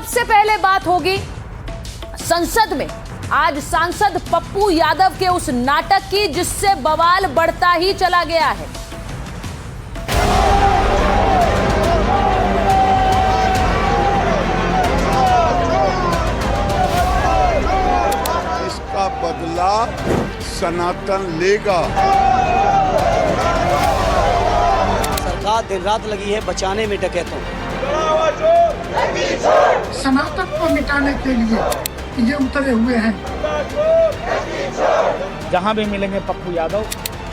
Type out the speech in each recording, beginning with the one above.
सबसे पहले बात होगी संसद में आज सांसद पप्पू यादव के उस नाटक की जिससे बवाल बढ़ता ही चला गया है। इसका बदला सनातन लेगा। सरकार दिन रात लगी है बचाने में डकैतों। सनातन को मिटाने के लिए ये उतरे हुए हैं। जहां भी मिलेंगे पप्पू यादव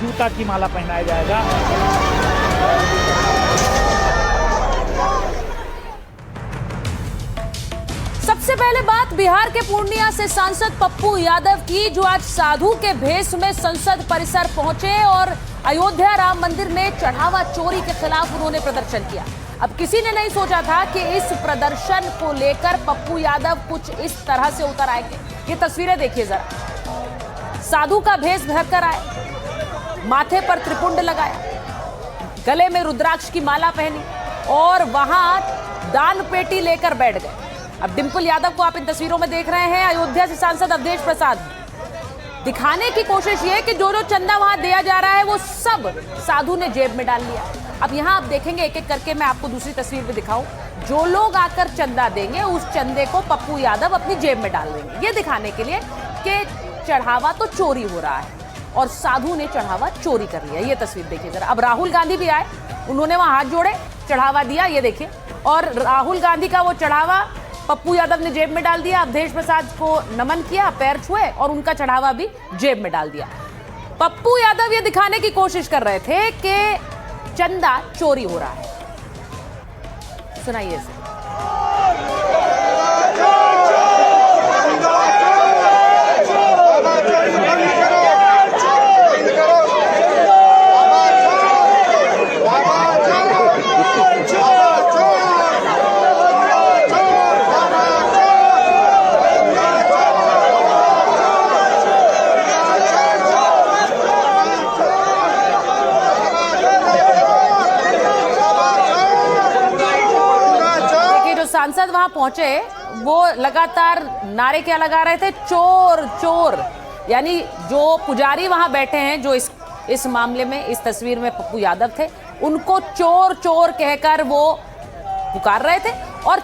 जूता की माला पहनाया जाएगा। सबसे पहले बात बिहार के पूर्णिया से सांसद पप्पू यादव की, जो आज साधु के भेष में संसद परिसर पहुंचे और अयोध्या राम मंदिर में चढ़ावा चोरी के खिलाफ उन्होंने प्रदर्शन किया। अब किसी ने नहीं सोचा था कि इस प्रदर्शन को लेकर पप्पू यादव कुछ इस तरह से उतर आएंगे। ये तस्वीरें देखिए जरा। साधु का भेष भरकर आए, माथे पर त्रिपुंड लगाया, गले में रुद्राक्ष की माला पहनी और वहां दान पेटी लेकर बैठ गए। अब डिंपल यादव को आप इन तस्वीरों में देख रहे हैं। अयोध्या से सांसद अवधेश प्रसाद दिखाने की कोशिश ये कि जो चंदा वहां दिया जा रहा है वो सब साधु ने जेब में डाल लिया। अब यहां आप देखेंगे एक एक करके, मैं आपको दूसरी तस्वीर में दिखाऊं, जो लोग आकर चंदा देंगे उस चंदे को पप्पू यादव अपनी जेब में डाल देंगे, ये दिखाने के लिए कि चढ़ावा तो चोरी हो रहा है और साधु ने चढ़ावा चोरी कर लिया। ये तस्वीर देखिए जरा। अब राहुल गांधी भी आए, उन्होंने वहां हाथ जोड़े, चढ़ावा दिया, ये देखिए। और राहुल गांधी का वो चढ़ावा पप्पू यादव ने जेब में डाल दिया। अवधेश प्रसाद को नमन किया, पैर छुए और उनका चढ़ावा भी जेब में डाल दिया। पप्पू यादव ये दिखाने की कोशिश कर रहे थे कि चंदा चोरी हो रहा है। सुनाइए इसे। सांसद वहां पहुंचे, वो लगातार नारे क्या लगा रहे थे, चोर चोर। यानी जो पुजारी वहां बैठे हैं, जो इस मामले में इस तस्वीर में पप्पू यादव थे, उनको चोर चोर कहकर वो पुकार रहे थे। और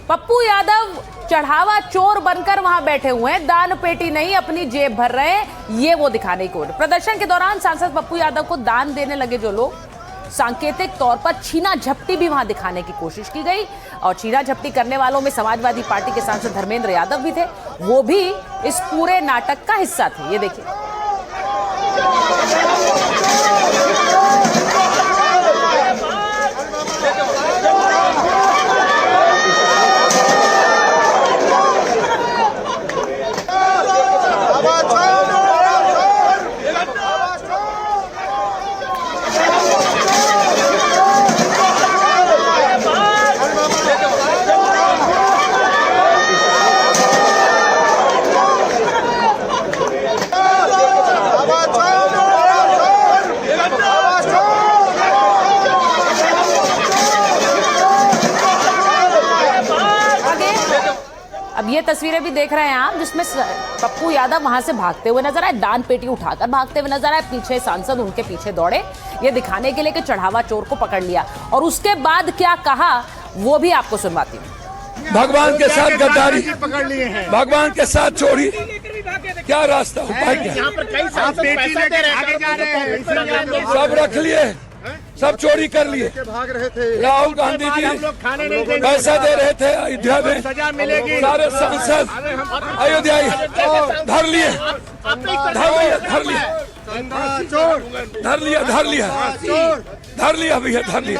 पप्पू यादव चढ़ावा चोर बनकर वहां बैठे हुए हैं, दान पेटी नहीं अपनी जेब भर रहे हैं, ये वो दिखाने की कोशिश। प्रदर्शन के दौरान सांसद पप्पू यादव को दान देने लगे जो लोग, सांकेतिक तौर पर छीना झपटी भी वहां दिखाने की कोशिश की गई। और छीना झपटी करने वालों में समाजवादी पार्टी के सांसद धर्मेंद्र यादव भी थे, वो भी इस पूरे नाटक का हिस्सा थे। ये देखिए। अब ये तस्वीरें भी देख रहे हैं आप, जिसमें पप्पू यादव वहां से भागते हुए नजर आए, दान पेटी उठाकर भागते हुए नजर आए, पीछे सांसद उनके पीछे दौड़े, ये दिखाने के लिए कि चढ़ावा चोर को पकड़ लिया। और उसके बाद क्या कहा वो भी आपको सुनवाती हूँ। भगवान के साथ गद्दारी पकड़ लिए हैं, भगवान के साथ चोरी, क्या रास्ता उपाय क्या? सब रख लिए, सब चोरी कर लिए। भाग रहे थे राहुल गांधी जी पैसा दे रहे थे अयोध्या में, सारे सांसद अयोध्या धर लिए, धर लिया भैया, धर लिया।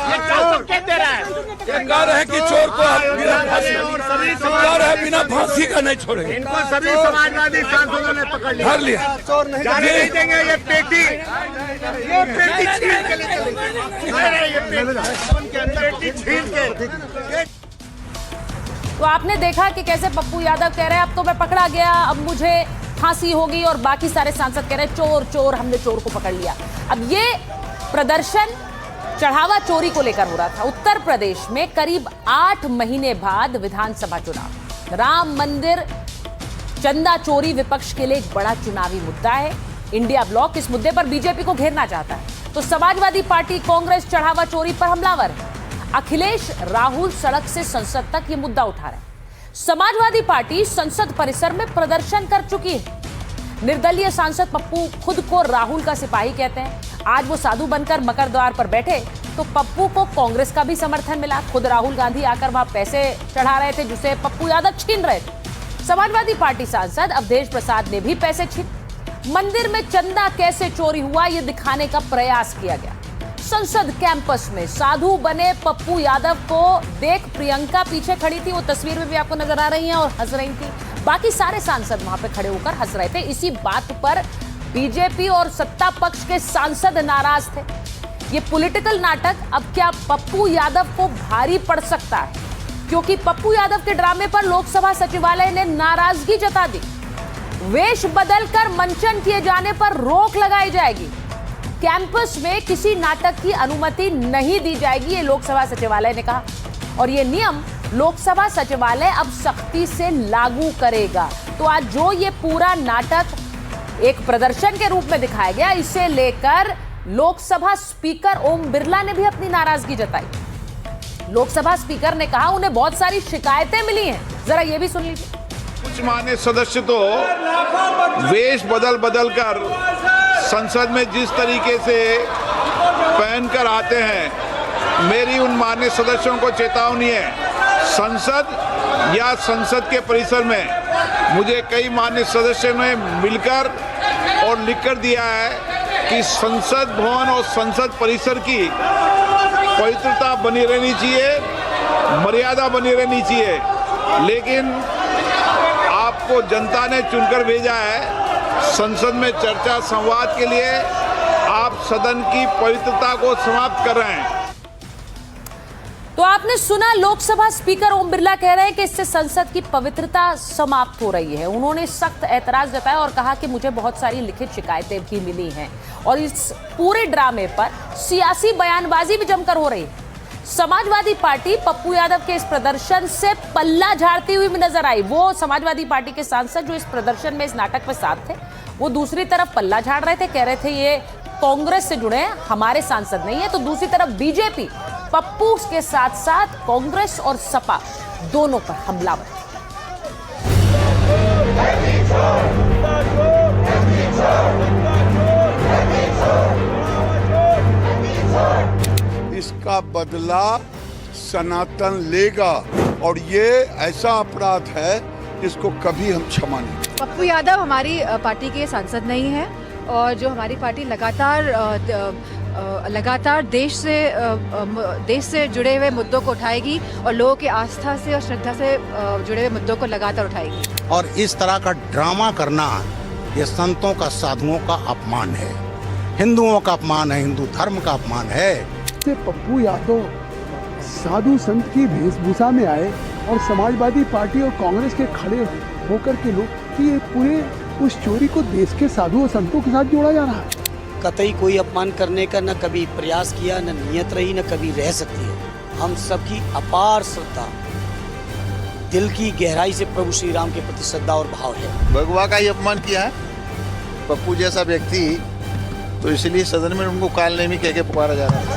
कह रहे कि चोर को कह रहे बिना फांसी का नहीं छोड़ेंगे। इनको सभी समाजवादी सांसदों ने पकड़ लिया, धर लिया। जाने नहीं देंगे। ये पेटी छीन के लिए छीन के। तो आपने देखा कि कैसे पप्पू यादव कह रहे हैं अब तो मैं पकड़ा गया, अब मुझे फांसी होगी, और बाकी सारे सांसद कह रहे हैं चोर चोर, हमने चोर को पकड़ लिया। अब ये प्रदर्शन चढ़ावा चोरी को लेकर हो रहा था। उत्तर प्रदेश में करीब 8 महीने बाद विधानसभा चुनाव, राम मंदिर चंदा चोरी विपक्ष के लिए एक बड़ा चुनावी मुद्दा है। इंडिया ब्लॉक इस मुद्दे पर बीजेपी को घेरना चाहता है, तो समाजवादी पार्टी कांग्रेस चढ़ावा चोरी पर हमलावर है। अखिलेश राहुल सड़क से संसद तक ये मुद्दा उठा रहे हैं। समाजवादी पार्टी संसद परिसर में प्रदर्शन कर चुकी है। निर्दलीय सांसद पप्पू खुद को राहुल का सिपाही कहते हैं। आज वो साधु बनकर मकर द्वार पर बैठे तो पप्पू को कांग्रेस का भी समर्थन मिला। खुद राहुल गांधी आकर वहां पैसे चढ़ा रहे थे, जिसे पप्पू यादव छीन रहे थे। समाजवादी पार्टी सांसद अवधेश प्रसाद ने भी पैसे छीने। मंदिर में चंदा कैसे चोरी हुआ, यह दिखाने का प्रयास किया गया। संसद कैंपस में साधु बने पप्पू यादव को देख प्रियंका पीछे खड़ी थी, वो तस्वीर में भी आपको नजर आ रही हैं, और हंस रही थी। बाकी सारे सांसद वहां पे खड़े होकर हंस रहे थे। इसी बात पर बीजेपी और सत्ता पक्ष के सांसद नाराज थे। ये पॉलिटिकल नाटक अब क्या पप्पू यादव को भारी पड़ सकता है, क्योंकि पप्पू यादव के ड्रामे पर लोकसभा सचिवालय ने नाराजगी जता दी। वेश बदलकर मंचन किए जाने पर रोक लगाई जाएगी। कैंपस में किसी नाटक की अनुमति नहीं दी जाएगी, ये लोकसभा सचिवालय ने कहा, और ये नियम लोकसभा सचिवालय अब सख्ती से लागू करेगा। तो आज जो ये पूरा नाटक एक प्रदर्शन के रूप में दिखाया गया, इसे लेकर लोकसभा स्पीकर ओम बिरला ने भी अपनी नाराजगी जताई। लोकसभा स्पीकर ने कहा उन्हें बहुत सारी शिकायतें मिली हैं, जरा ये भी सुन लीजिए। कुछ मान्य सदस्य तो वेश बदल कर संसद में जिस तरीके से पहनकर आते हैं, मेरी उन मान्य सदस्यों को चेतावनी है। संसद या संसद के परिसर में मुझे कई मान्य सदस्यों ने मिलकर और लिखकर दिया है कि संसद भवन और संसद परिसर की पवित्रता बनी रहनी चाहिए, मर्यादा बनी रहनी चाहिए। लेकिन आपको जनता ने चुनकर भेजा है संसद में चर्चा संवाद के लिए, आप सदन की पवित्रता को समाप्त कर रहे हैं। तो आपने सुना, लोकसभा स्पीकर ओम बिरला कह रहे हैं कि इससे संसद की पवित्रता समाप्त हो रही है। उन्होंने सख्त ऐतराज जताया और कहा कि मुझे बहुत सारी लिखित शिकायतें भी मिली हैं, और इस पूरे ड्रामे पर सियासी बयानबाजी भी जमकर हो रही है। समाजवादी पार्टी पप्पू यादव के इस प्रदर्शन से पल्ला झाड़ती हुई भी नजर आई। वो समाजवादी पार्टी के सांसद जो इस प्रदर्शन में, इस नाटक में साथ थे, वो दूसरी तरफ पल्ला झाड़ रहे थे, कह रहे थे ये कांग्रेस से जुड़े हैं, हमारे सांसद नहीं है। तो दूसरी तरफ बीजेपी पप्पू के साथ साथ कांग्रेस और सपा दोनों पर हमलावर। इसका बदला सनातन लेगा, और ये ऐसा अपराध है जिसको कभी हम क्षमा नहीं। पप्पू यादव हमारी पार्टी के सांसद नहीं है, और जो हमारी पार्टी लगातार देश से जुड़े हुए मुद्दों को उठाएगी, और लोगों की आस्था से और श्रद्धा से जुड़े हुए मुद्दों को लगातार उठाएगी। और इस तरह का ड्रामा करना ये संतों का, साधुओं का अपमान है, हिंदुओं का अपमान है, हिंदू धर्म का अपमान है। पप्पू यादव साधु संत की वेशभूषा में आए और समाजवादी पार्टी और कांग्रेस के खड़े होकर के लोग कि ये पूरे उस चोरी को देश के साधु और संतों के साथ जोड़ा जा रहा है। कतई कोई अपमान करने का न कभी प्रयास किया, न नियत रही, न कभी रह सकती है। हम सबकी अपार श्रद्धा, दिल की गहराई से प्रभु श्री राम के प्रति श्रद्धा और भाव है। भगवा का ही अपमान किया है पप्पू जैसा व्यक्ति, तो इसलिए सदन में उनको काल नेमी कह के पुकारा जा रहा है।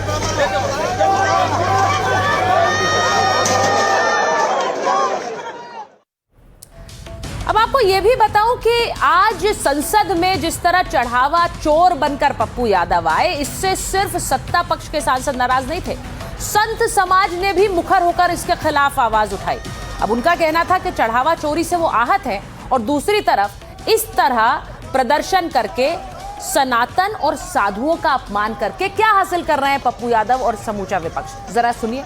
अब आपको यह भी बताऊं कि आज संसद में जिस तरह चढ़ावा चोर बनकर पप्पू यादव आए, इससे सिर्फ सत्ता पक्ष के सांसद नाराज नहीं थे, संत समाज ने भी मुखर होकर इसके खिलाफ आवाज उठाई। अब उनका कहना था कि चढ़ावा चोरी से वो आहत हैं, और दूसरी तरफ इस तरह प्रदर्शन करके सनातन और साधुओं का अपमान करके क्या हासिल कर रहे हैं पप्पू यादव और समूचा विपक्ष, जरा सुनिए।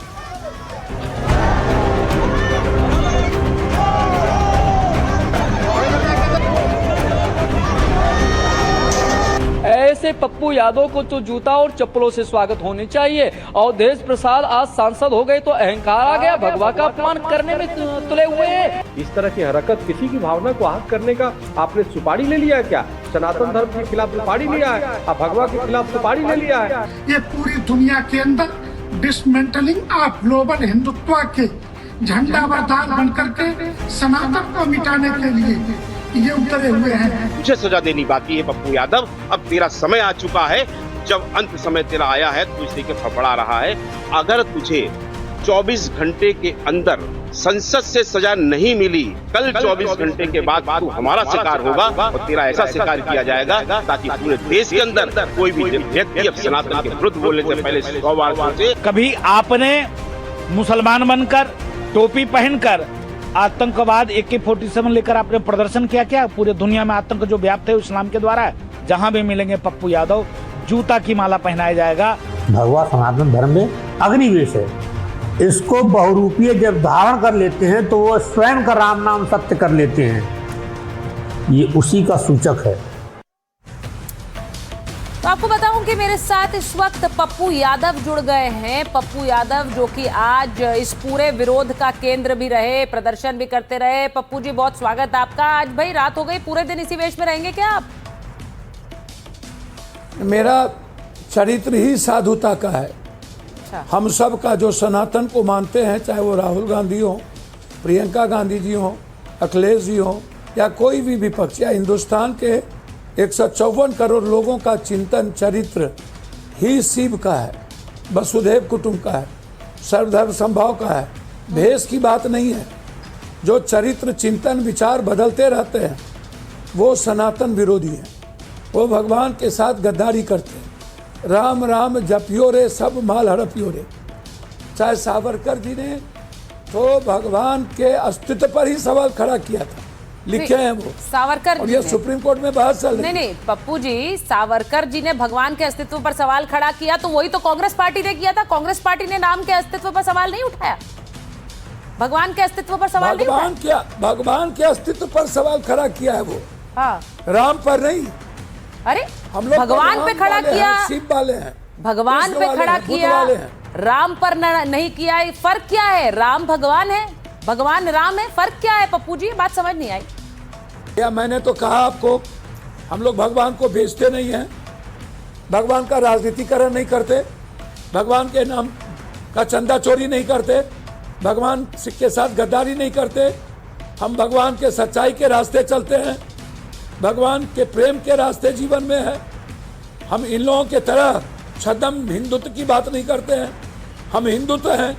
ऐसे से पप्पू यादव को तो जूता और चप्पलों से स्वागत होनी चाहिए। अवधेश प्रसाद आज सांसद हो गए तो अहंकार आ गया, भगवा का अपमान करने में तुले हुए हैं। इस तरह की हरकत किसी की भावना को आहत करने का आपने सुपारी ले लिया है क्या? सनातन धर्म के खिलाफ सुपारी लिया है, आप भगवा के खिलाफ सुपारी ले लिया है। ये पूरी दुनिया के अंदर डिसमेंटलिंग ऑफ ग्लोबल हिंदुत्व के झंडा बरदार बन करके सनातन को मिटाने के लिए ये उतरे हुए हैं। तुझे सजा देनी बाकी है पप्पू यादव, अब तेरा समय आ चुका है। जब अंत समय तेरा आया है तो इसी के फफड़ा रहा है। अगर तुझे 24 घंटे के अंदर संसद से सजा नहीं मिली, कल 24 घंटे के बाद तू हमारा शिकार होगा और तेरा ऐसा शिकार किया जाएगा ताकि पूरे देश के अंदर कोई भी व्यक्ति अब सनातन के विरुद्ध बोलने से पहले 100 बार सोचे। कभी आपने मुसलमान बनकर टोपी पहनकर आतंकवाद AK-47 लेकर आपने प्रदर्शन किया क्या? पूरे दुनिया में आतंक जो व्याप्त है इस्लाम के द्वारा, जहां भी मिलेंगे पप्पू यादव जूता की माला पहनाया जाएगा। भगवा सनातन धर्म में अग्निवेश है, इसको बहुरूपीय जब धारण कर लेते हैं तो वो स्वयं का राम नाम सत्य कर लेते हैं, ये उसी का सूचक है। तो आपको बताऊं कि मेरे साथ इस वक्त पप्पू यादव जुड़ गए हैं। पप्पू यादव जो कि आज इस पूरे विरोध का केंद्र भी रहे, प्रदर्शन भी करते रहे। पप्पू जी बहुत स्वागत आपका। आज भाई रात हो गई, पूरे दिन इसी वेश में रहेंगे क्या आप? मेरा चरित्र ही साधुता का है। हम सब का जो सनातन को मानते हैं, चाहे वो राहुल गांधी हो, प्रियंका गांधी जी हो, अखिलेश जी हो या कोई भी विपक्ष या हिंदुस्तान के 154 करोड़ लोगों का चिंतन चरित्र ही शिव का है, वसुधैव कुटुंब का है, सर्वधर्म संभाव का है। भेष की बात नहीं है। जो चरित्र चिंतन विचार बदलते रहते हैं वो सनातन विरोधी हैं, वो भगवान के साथ गद्दारी करते हैं। राम राम जपियो रे सब माल हड़पियो रे। चाहे सावरकर जी ने तो भगवान के अस्तित्व पर ही सवाल खड़ा किया था, लिखे हैं वो सावरकर और ये सुप्रीम कोर्ट में बहस चल रही है। नहीं पप्पू जी, सावरकर जी ने भगवान के अस्तित्व पर सवाल खड़ा किया तो वही तो कांग्रेस पार्टी ने किया था। कांग्रेस पार्टी ने राम के अस्तित्व पर सवाल नहीं उठाया, भगवान के अस्तित्व पर सवाल नहीं उठाया। भगवान के अस्तित्व पर सवाल खड़ा किया है वो, हाँ, राम पर नहीं। अरे हम लोग भगवान पे खड़ा किया, शिव वाले हैं, भगवान पे खड़ा किया, राम पर नहीं किया। फर्क क्या है? राम भगवान है, भगवान राम है, फर्क क्या है पप्पू जी? बात समझ नहीं आई। या मैंने तो कहा आपको, हम लोग भगवान को बेचते नहीं हैं, भगवान का राजनीतिकरण नहीं करते, भगवान के नाम का चंदा चोरी नहीं करते, भगवान के साथ गद्दारी नहीं करते। हम भगवान के सच्चाई के रास्ते चलते हैं, भगवान के प्रेम के रास्ते जीवन में है। हम इन लोगों के तरह छद्म हिंदुत्व की बात नहीं करते हैं। हम हिंदुत्व हैं,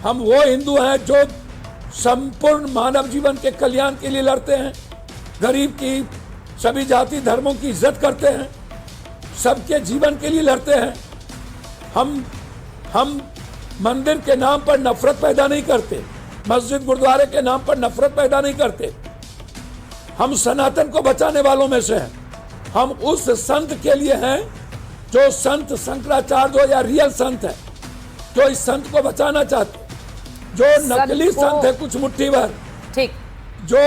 हम वो हिंदू हैं जो संपूर्ण मानव जीवन के कल्याण के लिए लड़ते हैं, गरीब की सभी जाति धर्मों की इज्जत करते हैं, सबके जीवन के लिए लड़ते हैं। हम मंदिर के नाम पर नफरत पैदा नहीं करते, मस्जिद गुरुद्वारे के नाम पर नफरत पैदा नहीं करते। हम सनातन को बचाने वालों में से हैं। हम उस संत के लिए हैं जो संत शंकराचार्य या रियल संत है, जो इस संत को बचाना चाहते, जो नकली संत है कुछ मुट्ठी भर, ठीक, जो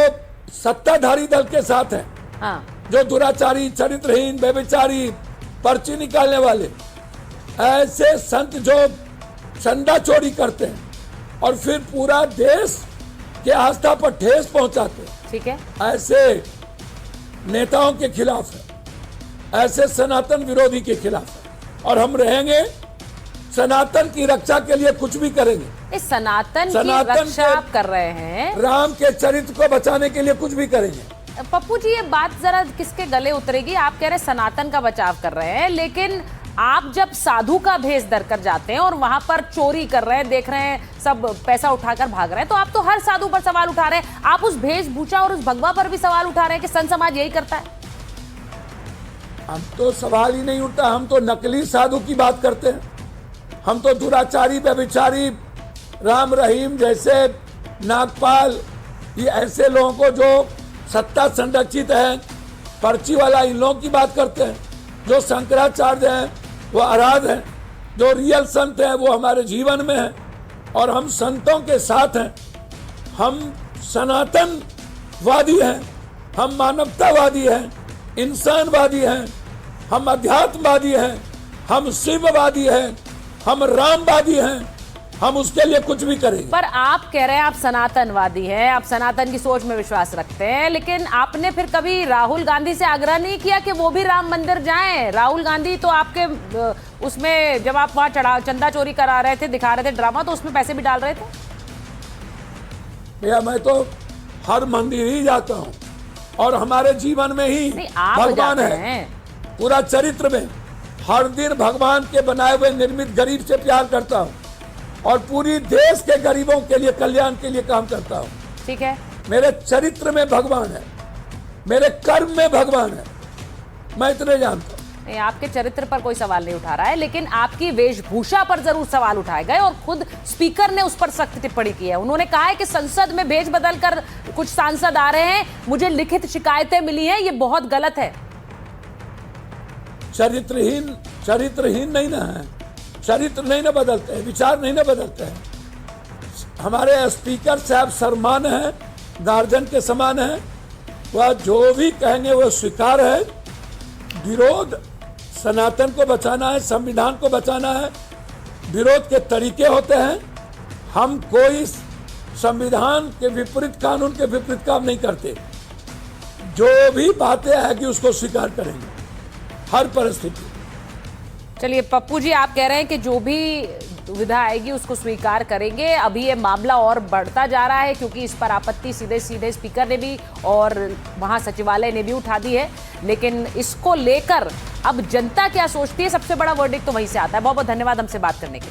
सत्ताधारी दल के साथ है, हाँ, जो दुराचारी, चरित्रहीन, बेविचारी, पर्ची निकालने वाले, ऐसे संत जो चंदा चोरी करते हैं और फिर पूरा देश के आस्था पर ठेस पहुंचाते हैं, ठीक है, ऐसे नेताओं के खिलाफ है, ऐसे सनातन विरोधी के खिलाफ है। और हम रहेंगे, सनातन की रक्षा के लिए कुछ भी करेंगे। इस सनातन की रक्षा आप कर रहे हैं, राम के चरित्र को बचाने के लिए कुछ भी करेंगे। पप्पू जी ये बात जरा किसके गले उतरेगी? आप कह रहे हैं सनातन का बचाव कर रहे हैं, लेकिन आप जब साधु का भेष धर कर जाते हैं और वहां पर चोरी कर रहे हैं, देख रहे हैं सब पैसा उठाकर भाग रहे हैं, तो आप तो हर साधु पर सवाल उठा रहे हैं। आप उस वेशभूषा और उस भगवा पर भी सवाल उठा रहे हैं कि संत समाज यही करता है। हम तो सवाल ही नहीं उठता, हम तो नकली साधु की बात करते हैं। हम तो दुराचारी, व्यभिचारी, राम रहीम जैसे नागपाल, ये ऐसे लोगों को जो सत्ता संरक्षित है, पर्ची वाला, इन लोगों की बात करते हैं। जो शंकराचार्य हैं वो आराध हैं, जो रियल संत हैं वो हमारे जीवन में हैं और हम संतों के साथ हैं। हम सनातनवादी हैं, हम मानवतावादी हैं, इंसानवादी हैं, हम अध्यात्मवादी हैं, हम शिववादी हैं, हम रामवादी हैं, हम उसके लिए कुछ भी करेंगे। पर आप कह रहे हैं आप सनातनवादी हैं, आप सनातन की सोच में विश्वास रखते हैं, लेकिन आपने फिर कभी राहुल गांधी से आग्रह नहीं किया कि वो भी राम मंदिर जाएं? राहुल गांधी तो आपके उसमें जब आप वहां चंदा चोरी करा रहे थे, दिखा रहे थे ड्रामा, तो उसमें पैसे भी डाल रहे थे। भैया मैं तो हर मंदिर ही जाता हूँ और हमारे जीवन में ही भगवान है, पूरा चरित्र में हर दिन भगवान के बनाए हुए निर्मित गरीब से प्यार करता हूँ और पूरी देश के गरीबों के लिए कल्याण के लिए काम करता हूँ। ठीक है, मेरे चरित्र में भगवान है, मेरे कर्म में भगवान है, मैं इतने जानता हूँ। नहीं, आपके चरित्र पर कोई सवाल नहीं उठा रहा है, लेकिन आपकी वेशभूषा पर जरूर सवाल उठाए गए और खुद स्पीकर ने उस पर सख्त टिप्पणी की है। उन्होंने कहा है कि संसद में भेष बदल कर कुछ सांसद आ रहे हैं, मुझे लिखित शिकायतें मिली हैं, ये बहुत गलत है। चरित्रहीन नहीं ना है, चरित्र नहीं ना बदलते हैं, विचार नहीं ना बदलते हैं। हमारे स्पीकर साहब सम्मान है, गार्जियन के समान है, वह जो भी कहेंगे वो स्वीकार है। विरोध सनातन को बचाना है, संविधान को बचाना है, विरोध के तरीके होते हैं। हम कोई संविधान के विपरीत, कानून के विपरीत काम नहीं करते। जो भी बातें है कि उसको स्वीकार करेंगे हर परिस्थिति। चलिए पप्पू जी, आप कह रहे हैं कि जो भी दुविधा आएगी उसको स्वीकार करेंगे। अभी ये मामला और बढ़ता जा रहा है क्योंकि इस पर आपत्ति सीधे सीधे स्पीकर ने भी और वहां सचिवालय ने भी उठा दी है, लेकिन इसको लेकर अब जनता क्या सोचती है, सबसे बड़ा वर्डिक्ट तो वहीं से आता है। बहुत बहुत धन्यवाद हमसे बात करने के लिए।